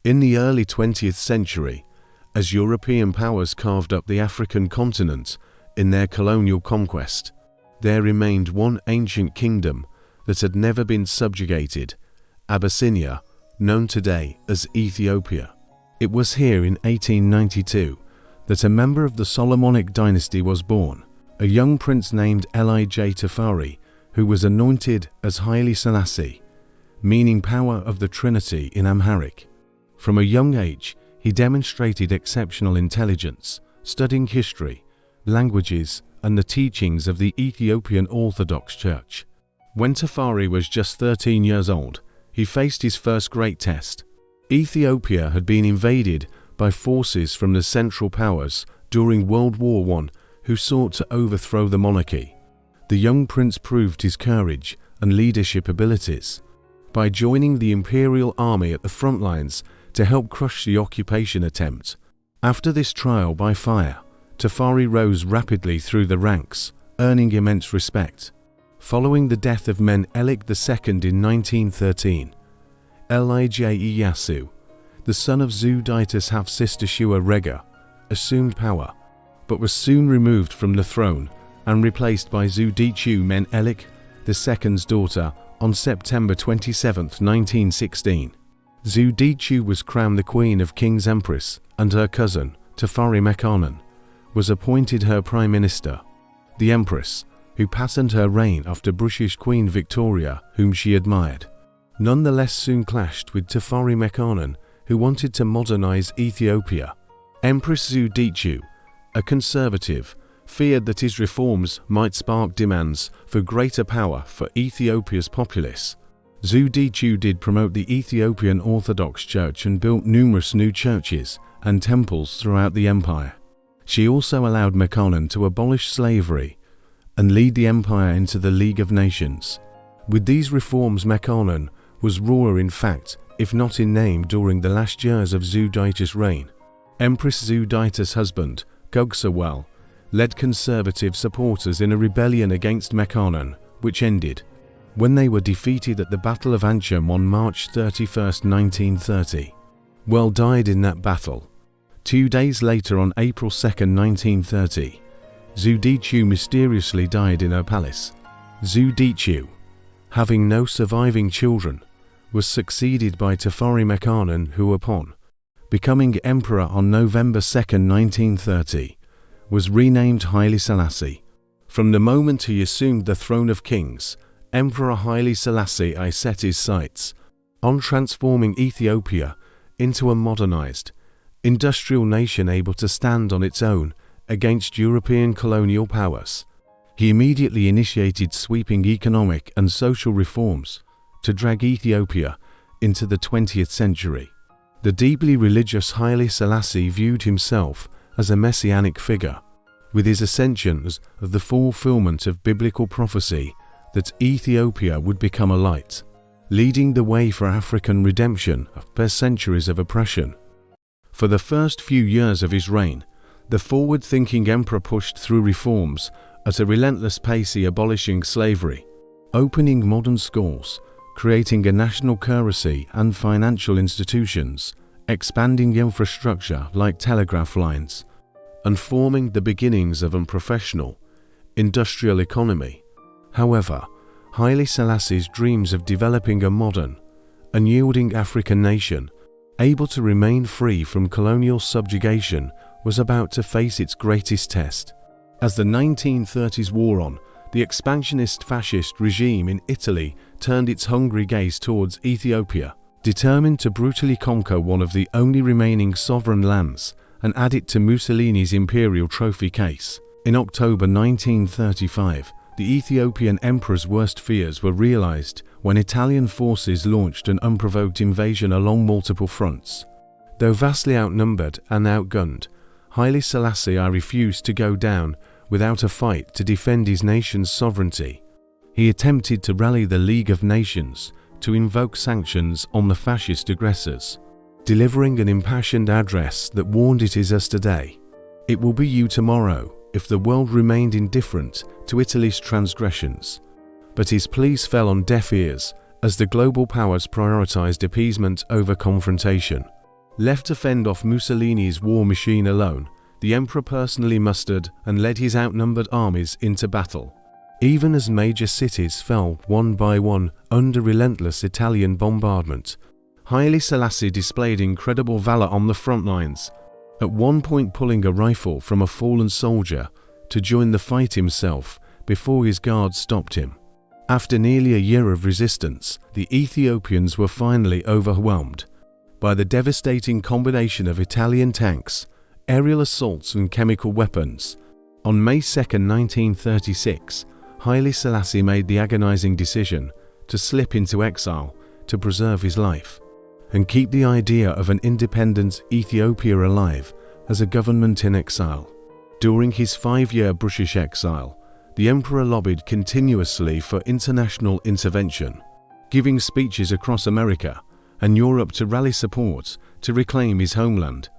In the early 20th century, as European powers carved up the African continent in their colonial conquest, there remained one ancient kingdom that had never been subjugated, Abyssinia, known today as Ethiopia. It was here in 1892 that a member of the Solomonic dynasty was born, a young prince named Haile Tafari, who was anointed as Haile Selassie, meaning power of the Trinity in Amharic. From a young age, he demonstrated exceptional intelligence, studying history, languages, and the teachings of the Ethiopian Orthodox Church. When Tafari was just 13 years old, he faced his first great test. Ethiopia had been invaded by forces from the Central Powers during World War I who sought to overthrow the monarchy. The young prince proved his courage and leadership abilities by joining the imperial army at the front lines to help crush the occupation attempt. After this trial by fire, Tafari rose rapidly through the ranks, earning immense respect. Following the death of Menelik II in 1913, Haile Selassie, the son of Zewditu's half-sister Shua Rega, assumed power, but was soon removed from the throne and replaced by Zewditu Menelik II's daughter on September 27, 1916. Zewditu was crowned the Queen of King's Empress, and her cousin, Tafari Makonnen, was appointed her Prime Minister. The Empress, who patterned her reign after British Queen Victoria, whom she admired, nonetheless soon clashed with Tafari Makonnen, who wanted to modernize Ethiopia. Empress Zewditu, a conservative, feared that his reforms might spark demands for greater power for Ethiopia's populace. Zewditu did promote the Ethiopian Orthodox Church and built numerous new churches and temples throughout the empire. She also allowed Makonnen to abolish slavery and lead the empire into the League of Nations. With these reforms, Makonnen was ruler in fact, if not in name, during the last years of Zewditu's reign. Empress Zewditu's husband, Gugsawel, led conservative supporters in a rebellion against Makonnen, which ended when they were defeated at the Battle of Antrim on March 31, 1930. Well died in that battle. 2 days later, on April 2, 1930, Zewditu mysteriously died in her palace. Zewditu, having no surviving children, was succeeded by Tafari Makonnen, who upon becoming emperor on November 2, 1930, was renamed Haile Selassie. From the moment he assumed the throne of kings, Emperor Haile Selassie I set his sights on transforming Ethiopia into a modernized, industrial nation able to stand on its own against European colonial powers. He immediately initiated sweeping economic and social reforms to drag Ethiopia into the 20th century. The deeply religious Haile Selassie viewed himself as a messianic figure, with his ascensions of the fulfillment of biblical prophecy that Ethiopia would become a light, leading the way for African redemption after centuries of oppression. For the first few years of his reign, the forward-thinking emperor pushed through reforms at a relentless pace, abolishing slavery, opening modern schools, creating a national currency and financial institutions, expanding infrastructure like telegraph lines, and forming the beginnings of a professional, industrial economy. However, Haile Selassie's dreams of developing a modern, unyielding African nation, able to remain free from colonial subjugation, was about to face its greatest test. As the 1930s wore on, the expansionist fascist regime in Italy turned its hungry gaze towards Ethiopia, determined to brutally conquer one of the only remaining sovereign lands and add it to Mussolini's imperial trophy case. In October 1935, the Ethiopian emperor's worst fears were realized when Italian forces launched an unprovoked invasion along multiple fronts. Though vastly outnumbered and outgunned, Haile Selassie I refused to go down without a fight to defend his nation's sovereignty. He attempted to rally the League of Nations to invoke sanctions on the fascist aggressors, delivering an impassioned address that warned, "It is us today. It will be you tomorrow if the world remained indifferent to Italy's transgressions." But his pleas fell on deaf ears as the global powers prioritized appeasement over confrontation. Left to fend off Mussolini's war machine alone, the emperor personally mustered and led his outnumbered armies into battle. Even as major cities fell one by one under relentless Italian bombardment, Haile Selassie displayed incredible valor on the front lines, at one point pulling a rifle from a fallen soldier to join the fight himself before his guards stopped him. After nearly a year of resistance, the Ethiopians were finally overwhelmed by the devastating combination of Italian tanks, aerial assaults and chemical weapons. On May 2, 1936, Haile Selassie made the agonizing decision to slip into exile to preserve his life and keep the idea of an independent Ethiopia alive as a government in exile. During his 5-year British exile, the emperor lobbied continuously for international intervention, giving speeches across America and Europe to rally support to reclaim his homeland.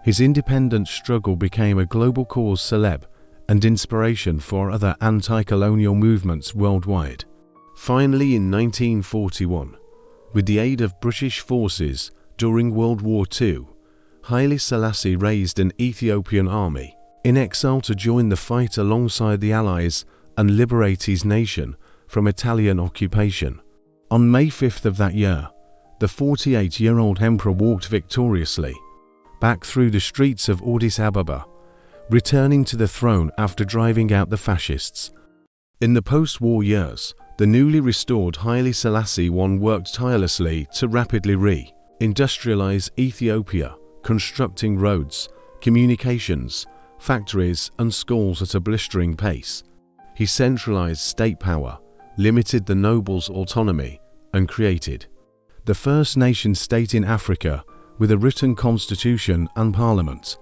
His independence struggle became a global cause célèbre and inspiration for other anti-colonial movements worldwide. Finally, in 1941, with the aid of British forces during World War II, Haile Selassie raised an Ethiopian army in exile to join the fight alongside the Allies and liberate his nation from Italian occupation. On May 5th of that year, the 48-year-old emperor walked victoriously back through the streets of Addis Ababa, returning to the throne after driving out the fascists. In the post-war years, the newly restored Haile Selassie I worked tirelessly to rapidly re-industrialize Ethiopia, constructing roads, communications, factories and schools at a blistering pace. He centralized state power, limited the nobles' autonomy, and created the first nation-state in Africa with a written constitution and parliament.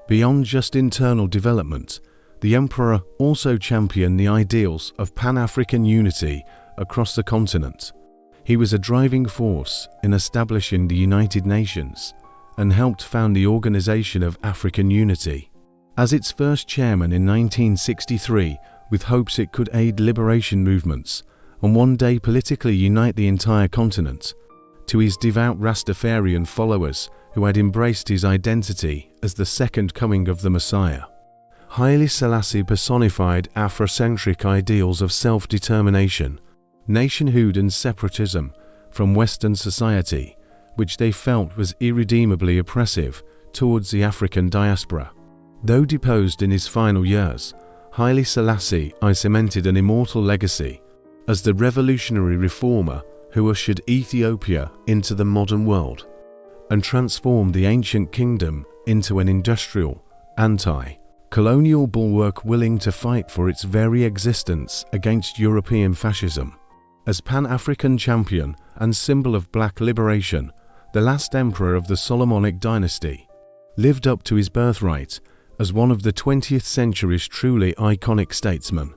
Beyond just internal development, the emperor also championed the ideals of Pan-African unity across the continent. He was a driving force in establishing the United Nations and helped found the Organization of African Unity as its first chairman in 1963, with hopes it could aid liberation movements and one day politically unite the entire continent. To his devout Rastafarian followers who had embraced his identity as the second coming of the Messiah, Haile Selassie personified Afrocentric ideals of self-determination, nationhood and separatism from Western society, which they felt was irredeemably oppressive towards the African diaspora. Though deposed in his final years, Haile Selassie I cemented an immortal legacy as the revolutionary reformer who ushered Ethiopia into the modern world and transformed the ancient kingdom into an industrial, anti-colonial bulwark willing to fight for its very existence against European fascism. As Pan-African champion and symbol of black liberation, the last emperor of the Solomonic dynasty lived up to his birthright as one of the 20th century's truly iconic statesmen.